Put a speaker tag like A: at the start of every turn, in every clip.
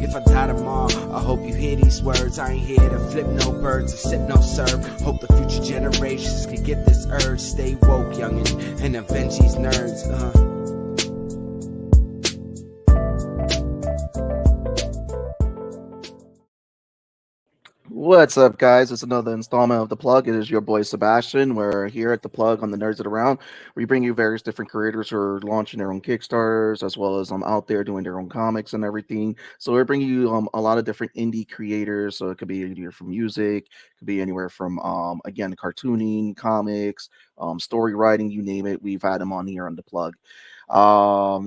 A: if I die tomorrow, I hope you hear these words. I ain't here to flip no birds or sip no syrup. Hope the future generations can get this urge. Stay woke, youngin', and avenge these nerds.
B: What's up, guys? It's another installment of The Plug. It is your boy Sebastian. We're here at The Plug on the Nerds That Around. We bring you various different creators who are launching their own Kickstarters, as well as out there doing their own comics and everything. So we're bringing you a lot of different indie creators. So it could be anywhere from music, it could be anywhere from again cartooning, comics, story writing, you name it. We've had him on here on The Plug.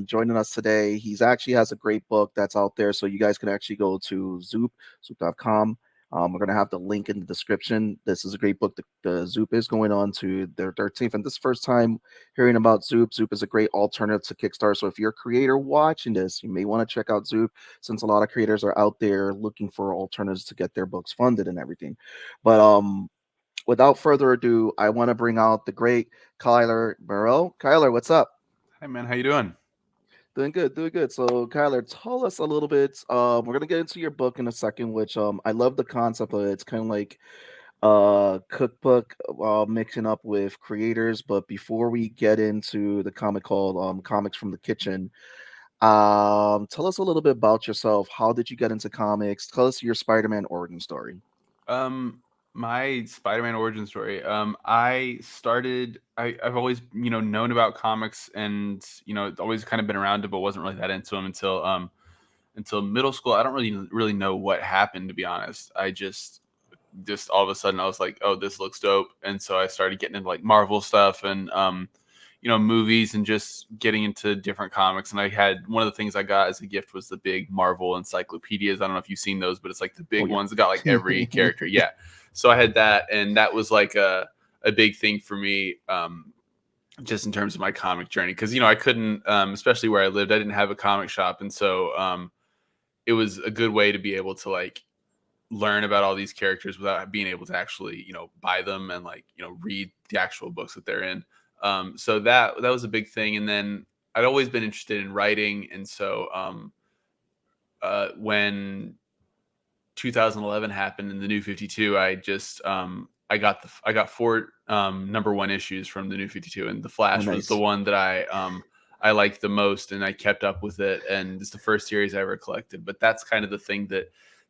B: Joining us today, he's actually has a great book that's out there. So you guys can actually go to zoop.com. We're going to have the link in the description. This is a great book. The Zoop is going on to their 13th. And this is the first time hearing about Zoop. Zoop is a great alternative to Kickstarter. So if you're a creator watching this, you may want to check out Zoop, since a lot of creators are out there looking for alternatives to get their books funded and everything. But without further ado, I want to bring out the great Kylar Merrell. Kylar, what's up?
C: Hey, man. How you doing?
B: Doing good, doing good. So, Kyler, tell us a little bit. We're gonna get into your book in a second, which I love the concept of it. It's kind of like cookbook mixing up with creators. But before we get into the comic called Comics from the Kitchen, tell us a little bit about yourself. How did you get into comics? Tell us your Spider-Man origin story.
C: My Spider-Man origin story. I've always, known about comics and, always kind of been around it, but wasn't really that into them until middle school. I don't really know what happened, to be honest. I just all of a sudden I was like, oh, this looks dope. And so I started getting into like Marvel stuff and, movies and just getting into different comics. And I had one of the things I got as a gift was the big Marvel encyclopedias. I don't know if you've seen those, but it's like the big ones that got like every character. Yeah. So I had that, and that was like a big thing for me, just in terms of my comic journey. Cause I couldn't, especially where I lived, I didn't have a comic shop. And so it was a good way to be able to like learn about all these characters without being able to actually, buy them and like, read the actual books that they're in. So that was a big thing. And then I'd always been interested in writing. And so when 2011 happened in the New 52, I just I got four number one issues from the New 52, and the Flash was the one that I liked the most, and I kept up with it, and it's the first series I ever collected. But that's kind of the thing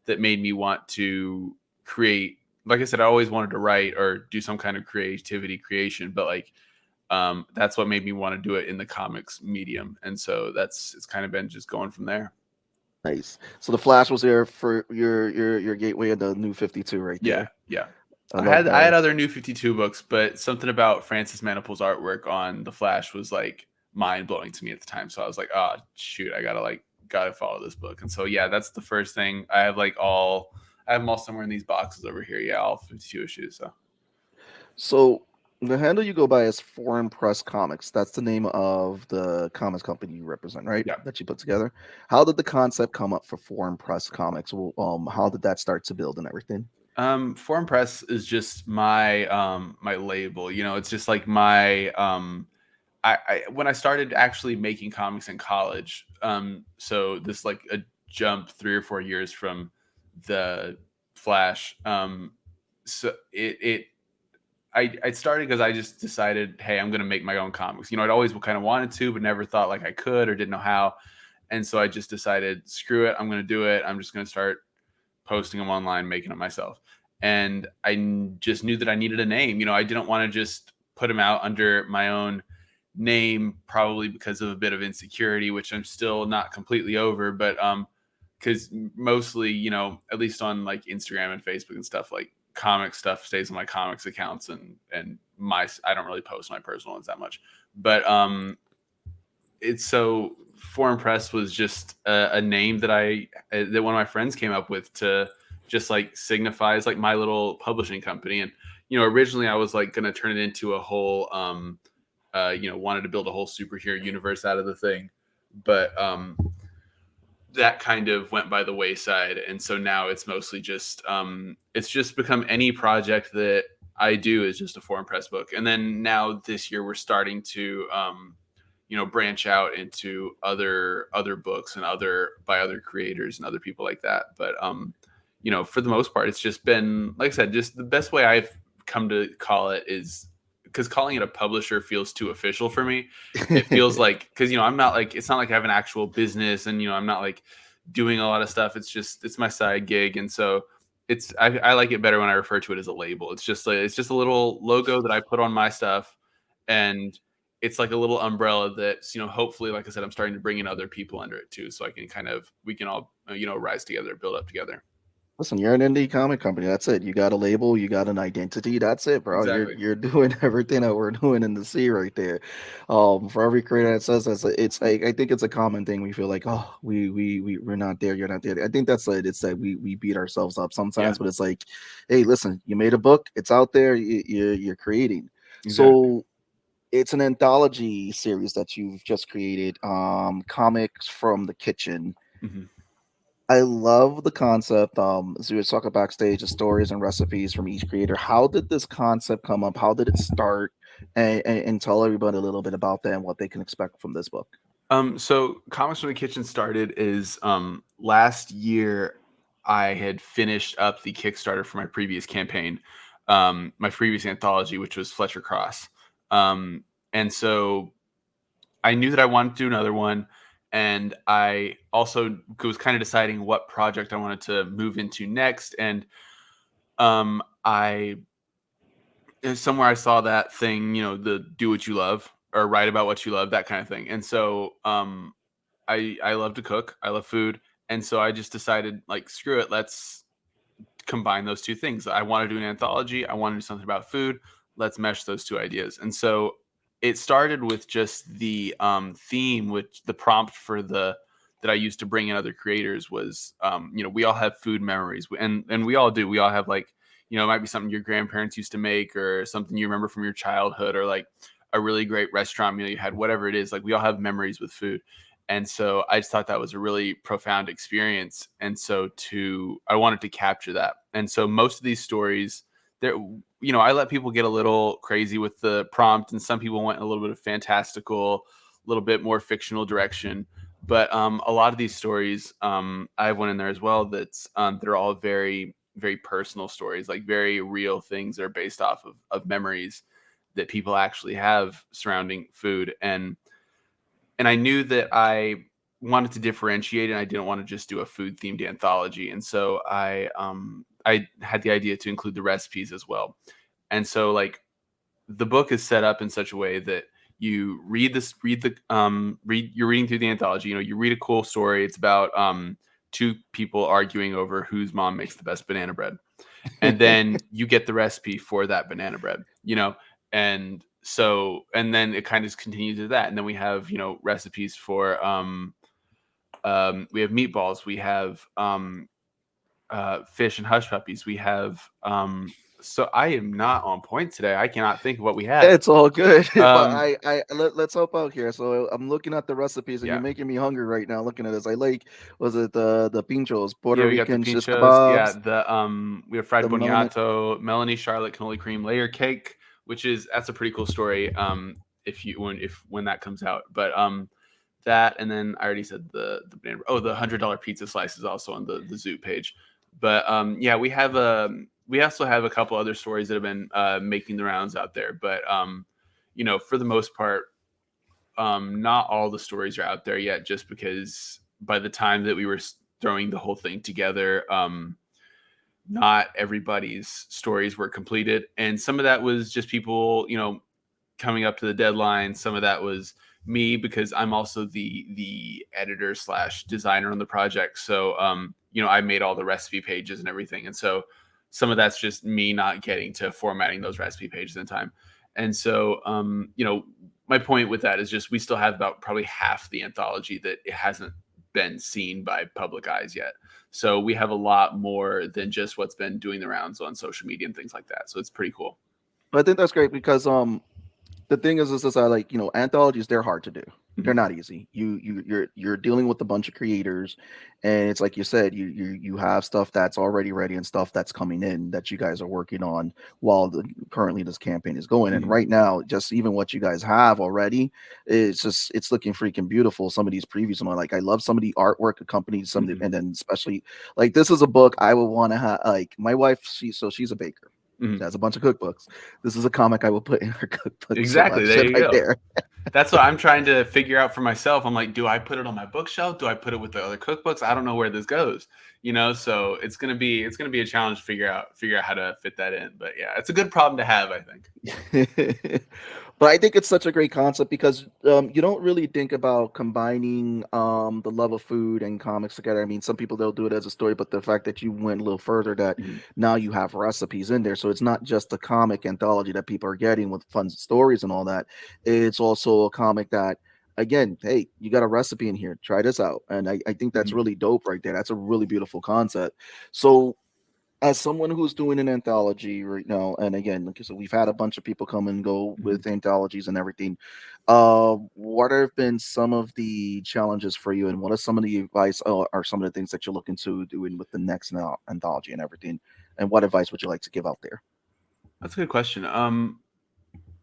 C: that made me want to create. Like I said, I always wanted to write or do some kind of creation, but like that's what made me want to do it in the comics medium, and so it's kind of been just going from there.
B: Nice. So the Flash was there for your gateway into the New 52 right there.
C: Yeah. I had other New 52 books, but something about Francis Manapul's artwork on the Flash was like mind blowing to me at the time. So I was like, oh shoot, I gotta follow this book. And so yeah, that's the first thing. I have them all somewhere in these boxes over here. Yeah, all 52 issues.
B: So the handle you go by is Foreign Press Comics. That's the name of the comics company you represent, right?
C: Yeah.
B: That you put together. How did the concept come up for Foreign Press Comics? How did that start to build and everything?
C: Foreign Press is just my my label. It's just like my I when I started actually making comics in college. So this like a jump 3 or 4 years from the Flash. So I started because I just decided, hey, I'm going to make my own comics. I'd always kind of wanted to, but never thought like I could or didn't know how. And so I just decided, screw it, I'm going to do it. I'm just going to start posting them online, making them myself. And I just knew that I needed a name. I didn't want to just put them out under my own name, probably because of a bit of insecurity, which I'm still not completely over. But because mostly, at least on like Instagram and Facebook and stuff, like comic stuff stays on my comics accounts, and I don't really post my personal ones that much. But it's so Foreign Press was just a name that that one of my friends came up with to just like signifies like my little publishing company. And originally I was like going to turn it into a whole wanted to build a whole superhero universe out of the thing, but that kind of went by the wayside. And so now it's mostly just it's just become any project that I do is just a Foreign Press book. And then now this year we're starting to branch out into other books and other creators and other people like that. But for the most part, it's just been, like I said, just the best way I've come to call it is, because calling it a publisher feels too official for me. It feels like, because I'm not like, it's not like I have an actual business, and I'm not like doing a lot of stuff. It's my side gig, and so I like it better when I refer to it as a label. It's just a little logo that I put on my stuff, and it's like a little umbrella that's hopefully, like I said, I'm starting to bring in other people under it too, so we can all rise together, build up together.
B: Listen, you're an indie comic company. That's it. You got a label, you got an identity. That's it, bro. You're
C: Exactly.
B: you're doing everything that we're doing in the sea right there. For every creator that says that, it's like, I think it's a common thing. We feel like, oh, we're not there. You're not there. I think that's it. It's that we beat ourselves up
C: Yeah,
B: sometimes, but it's like, hey, listen, you made a book. It's out there. You're creating.
C: exactly.
B: So it's an anthology series that you've just created. Comics from the kitchen.
C: Hmm.
B: I love the concept. So we were talking backstage, the stories and recipes from each creator. How did this concept come up? How did it start? And tell everybody a little bit about that and what they can expect from this book.
C: So Comics from the Kitchen started is last year. I had finished up the Kickstarter for my previous campaign, my previous anthology, which was Fletcher Cross. And so I knew that I wanted to do another one, and I also was kind of deciding what project I wanted to move into next. And I somewhere I saw that thing, the do what you love or write about what you love, that kind of thing. And so I love to cook, I love food, and so I just decided, like, screw it, let's combine those two things. I want to do an anthology. I want to do something about food. Let's mesh those two ideas. And so it started with just the theme, which the prompt for the that I used to bring in other creators was, we all have food memories, and we all do. We all have, like, it might be something your grandparents used to make, or something you remember from your childhood, or like a really great restaurant meal you had, whatever it is. Like, we all have memories with food. And so I just thought that was a really profound experience. And so I wanted to capture that. And so most of these stories, there, I let people get a little crazy with the prompt, and some people went a little bit of fantastical, a little bit more fictional direction. But a lot of these stories, I have one in there as well they're all very, very personal stories, like very real things that are based off of memories that people actually have surrounding food. And I knew that I wanted to differentiate, and I didn't want to just do a food themed anthology. And so I had the idea to include the recipes as well. And so, like, the book is set up in such a way that you you're reading through the anthology. You read a cool story. It's about two people arguing over whose mom makes the best banana bread, and then you get the recipe for that banana bread. And so, and then it kind of continues to that, and then we have recipes for we have meatballs, we have fish and hush puppies, we have so I am not on point today. I cannot think of what we have.
B: It's all good, but
C: um
B: let's help out here. So I'm looking at the recipes, and you're
C: yeah,
B: making me hungry right now. Looking at this, I like, was it the pinchos,
C: yeah,
B: Puerto
C: we got the
B: Rican shish
C: pinchos. Yeah,
B: kebabs,
C: the we have fried
B: the melanin?
C: boniato, Melanie Charlotte cannoli cream layer cake, that's a pretty cool story. When that comes out. But that, and then I already said the banana. Oh, the $100 pizza slice is also on the Zoop page. But yeah, we also have a couple other stories that have been making the rounds out there. But for the most part, not all the stories are out there yet, just because by the time that we were throwing the whole thing together, not everybody's stories were completed, and some of that was just people, coming up to the deadline. Some of that was me, because I'm also the editor slash designer on the project. So I made all the recipe pages and everything, and so some of that's just me not getting to formatting those recipe pages in time. And so my point with that is just, we still have about probably half the anthology that it hasn't been seen by public eyes yet. So we have a lot more than just what's been doing the rounds on social media and things like that. So it's pretty cool.
B: But I think that's great because the thing is I like, anthologies, they're hard to do. They're
C: Mhm.
B: not easy. You're dealing with a bunch of creators, and it's like you said, you have stuff that's already ready and stuff that's coming in that you guys are working on while currently this campaign is going. And
C: Mhm.
B: right now, just even what you guys have already, it's looking freaking beautiful. Some of these previews, and like I love some of the artwork accompanied some of the,
C: Mhm.
B: and then especially like this is a book I would want to have. Like my wife, she's a baker. She
C: Mhm.
B: has a bunch of cookbooks. This is a comic I will put in her cookbook
C: Exactly. There
B: selection
C: you
B: right
C: go.
B: there.
C: That's what I'm trying to figure out for myself. I'm like, do I put it on my bookshelf? Do I put it with the other cookbooks? I don't know where this goes. So it's gonna be a challenge to figure out how to fit that in. But yeah, it's a good problem to have, I think.
B: But I think it's such a great concept because you don't really think about combining the love of food and comics together. I mean, some people they'll do it as a story, but the fact that you went a little further, that
C: Mhm.
B: now you have recipes in there, so it's not just a comic anthology that people are getting with fun stories and all that. It's also a comic that, again, hey, you got a recipe in here. Try this out, and I think that's
C: Mhm.
B: really dope right there. That's a really beautiful concept. So as someone who's doing an anthology right now, and again, like I said, we've had a bunch of people come and go
C: Mhm.
B: with anthologies and everything. What have been some of the challenges for you, and what are some of the advice, or some of the things that you're looking to doing with the next anthology and everything? And what advice would you like to give out there?
C: That's a good question.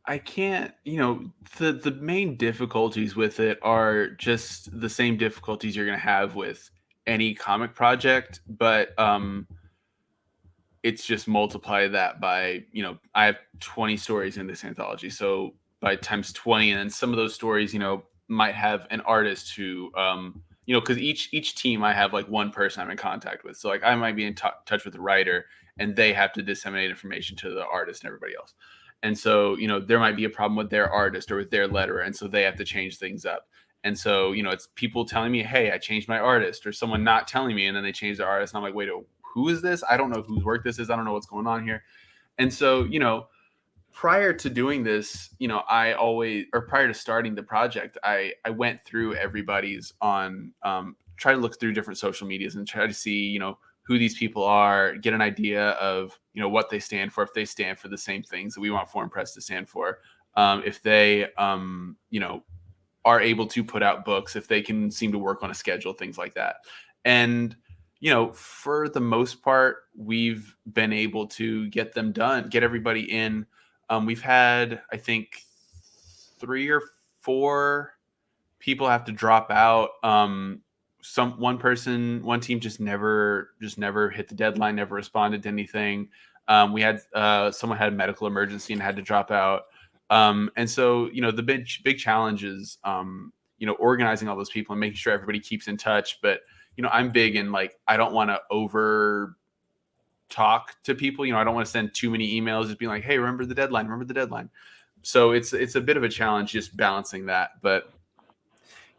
C: I can't, the main difficulties with it are just the same difficulties you're gonna have with any comic project, but it's just multiply that by, I have 20 stories in this anthology. So by times 20, and then some of those stories, might have an artist who, because each team I have like one person I'm in contact with. So like I might be in touch with the writer, and they have to disseminate information to the artist and everybody else. And so, there might be a problem with their artist or with their letterer, and so they have to change things up. And so, it's people telling me, "Hey, I changed my artist," or someone not telling me, and then they change their artist, and I'm like, "Wait, who is this? I don't know whose work this is. I don't know what's going on here." And so, prior to doing this, prior to starting the project, I went through everybody's on, try to look through different social medias and try to see, who these people are, get an idea of, what they stand for, if they stand for the same things that we want Foreign Press to stand for, if they, are able to put out books, if they can seem to work on a schedule, things like that. And for the most part, we've been able to get them done, get everybody in. We've had, I think, 3 or 4 people have to drop out. One team just never hit the deadline, never responded to anything. We had someone had a medical emergency and had to drop out. And so, the big challenge is, organizing all those people and making sure everybody keeps in touch. But, I'm big in like, I don't want to over talk to people. I don't want to send too many emails just being like, hey, remember the deadline, remember the deadline. So it's a bit of a challenge just balancing that. But,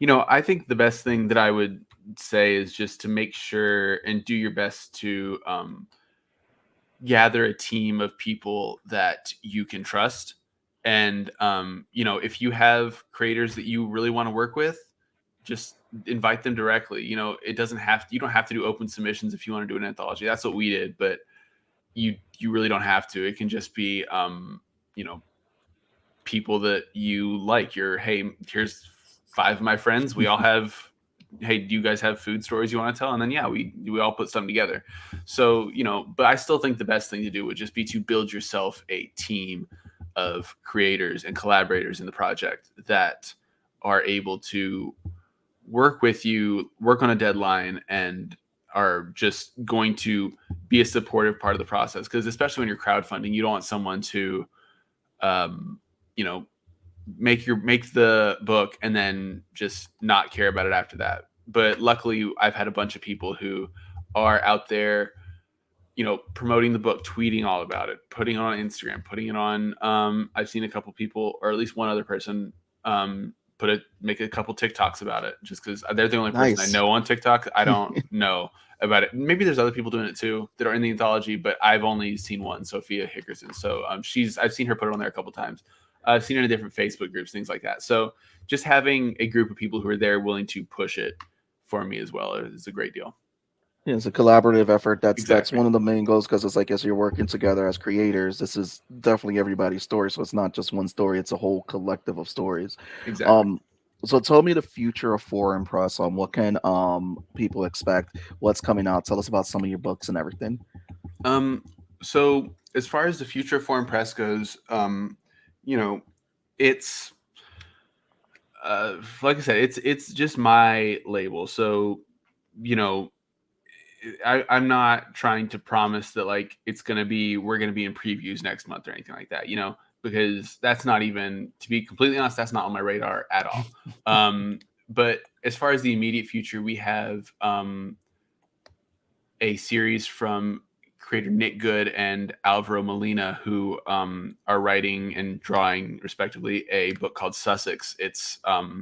C: I think the best thing that I would say is just to make sure and do your best to, gather a team of people that you can trust. And, if you have creators that you really want to work with, just invite them directly. You don't have to do open submissions if you want to do an anthology. That's what we did, but you really don't have to. It can just be, you know, people that you like. Hey, here's 5 of my friends. We all have, hey, do you guys have food stories you want to tell? And then yeah, we all put something together. So, but I still think the best thing to do would just be to build yourself a team of creators and collaborators in the project that are able to work with you, work on a deadline, and are just going to be a supportive part of the process. Because especially when you're crowdfunding, you don't want someone to, um, you know, make the book and then just not care about it after that. But luckily, I've had a bunch of people who are out there, promoting the book, tweeting all about it, putting it on Instagram, putting it on. I've seen a couple people, or at least one other person, make a couple TikToks about it, just because they're the only person I
B: Nice.
C: know on TikTok. I don't know about it. Maybe there's other people doing it too that are in the anthology, but I've only seen one, Sophia Hickerson. So I've seen her put it on there a couple times. I've seen it in different Facebook groups, things like that. So just having a group of people who are there willing to push it for me as well is a great deal.
B: Yeah, it's a collaborative effort. That's
C: Exactly.
B: one of the main goals because it's like as you're working together as creators, this is definitely everybody's story. So it's not just one story; it's a whole collective of stories.
C: Exactly.
B: Um, So tell me the future of Foreign Press. What can people expect? What's coming out? Tell us about some of your books and everything.
C: Um, so as far as the future of foreign press goes, you know, it's like I said, it's just my label. So, you know, I'm not trying to promise that like we're gonna be in previews next month or anything like that, because that's not even, to be completely honest, that's not on my radar at all. But as far as the immediate future, we have a series from creator Nick Good and Alvaro Molina, who are writing and drawing respectively a book called Sussex. It's a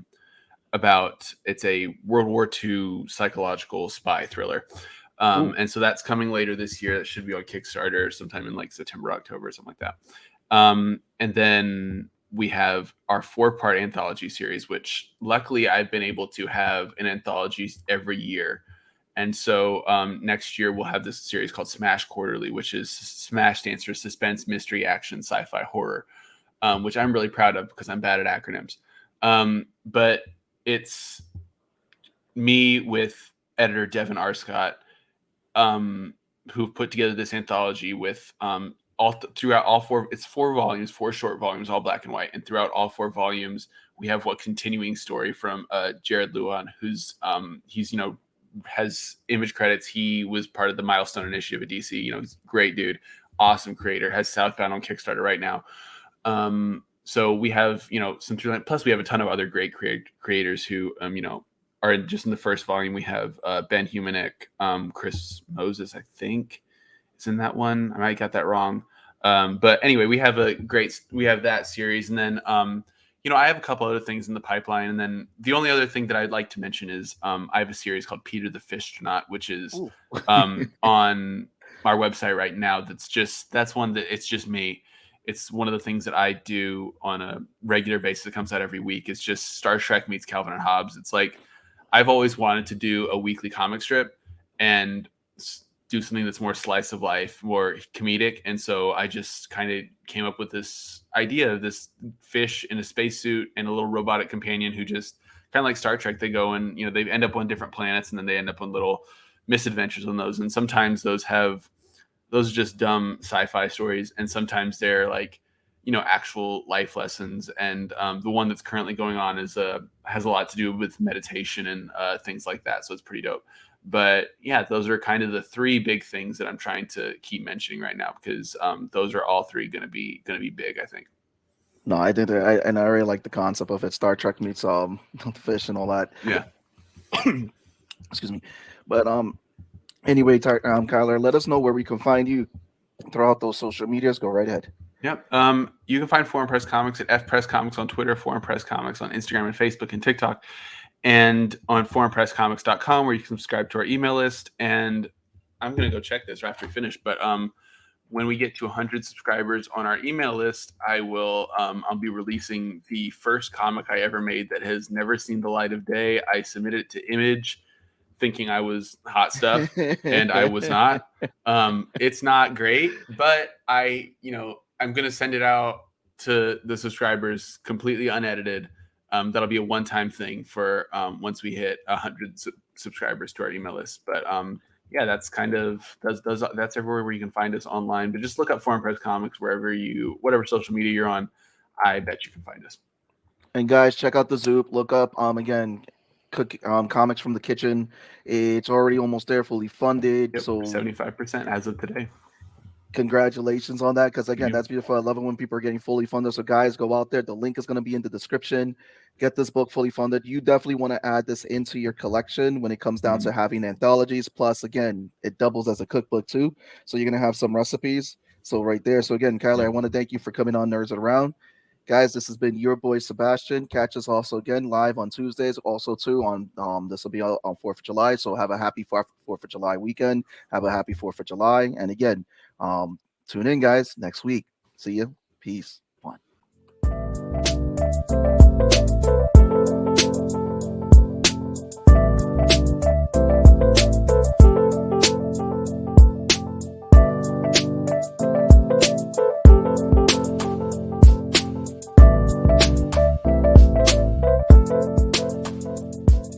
C: World War II psychological spy thriller.
B: Ooh.
C: And so that's coming later this year. That should be on Kickstarter sometime in like September, October, something like that. And then we have our 4-part anthology series, which luckily I've been able to have an anthology every year. And so next year we'll have this series called Smash Quarterly, which is Smash stands for suspense, mystery, action, sci-fi, horror, which I'm really proud of because I'm bad at acronyms. But it's me with editor Devin Arscott, who've put together this anthology with throughout all four. It's 4 volumes, 4 short volumes, all black and white, and throughout all 4 volumes, we have what continuing story from Jared Luan, who's he's has image credits. He was part of the Milestone Initiative at DC. He's a great dude, awesome creator. Has Southbound on Kickstarter right now. So we have some plus we have a ton of other great creators who are just in the first volume. We have Ben Humanick, Chris Moses, I think, is in that one. I might got that wrong. But anyway, we have that series, and then I have a couple other things in the pipeline, and then the only other thing that I'd like to mention is I have a series called Peter the Fistronaut, which is on our website right now. That's one that it's just me. It's one of the things that I do on a regular basis. It comes out every week. It's just Star Trek meets Calvin and Hobbes. It's like I've always wanted to do a weekly comic strip and do something that's more slice of life, more comedic. And so I just kind of came up with this idea of this fish in a spacesuit and a little robotic companion who just kind of like Star Trek. They go and, they end up on different planets and then they end up on little misadventures on those. And sometimes those are just dumb sci-fi stories. And sometimes they're like, actual life lessons. And the one that's currently going on has a lot to do with meditation and things like that. So it's pretty dope. But yeah, those are kind of the 3 big things that I'm trying to keep mentioning right now because those are all 3 going to be big, I think.
B: No, I think and I really like the concept of it. Star Trek meets the fish and all that.
C: Yeah.
B: Excuse me. But anyway, Kylar, let us know where we can find you throughout those social medias. Go right ahead.
C: Yep. You can find Foreign Press Comics at Press Comics on Twitter, Foreign Press Comics on Instagram and Facebook and TikTok, and on foreignpresscomics.com, where you can subscribe to our email list. And I'm going to go check this after we finish. But when we get to 100 subscribers on our email list, I'll be releasing the first comic I ever made that has never seen the light of day. I submitted it to Image thinking I was hot stuff, and I was not. It's not great, but I'm going to send it out to the subscribers completely unedited. That'll be a one-time thing for once we hit 100 subscribers to our email list. But yeah, that's kind of that's everywhere where you can find us online. But just look up Foreign Press Comics whatever social media you're on. I bet you can find us.
B: And guys, check out the Zoop. Look up again, comics from the kitchen. It's already almost there, fully funded.
C: Yep,
B: so
C: 75% as of today.
B: Congratulations on that, because again, that's beautiful. I love it when people are getting fully funded. So guys, go out there. The link is going to be in the description. Get this book fully funded. You definitely want to add this into your collection when it comes down to having anthologies. Plus, again, it doubles as a cookbook too. So you're going to have some recipes. So right there. So again, Kyler, I want to thank you for coming on Nerds Around. Guys, this has been your boy Sebastian. Catch us also again live on Tuesdays. Also too on this will be on 4th of July. So have a happy 4th of July weekend. Have a happy 4th of July. And again, tune in, guys, next week. See you. Peace.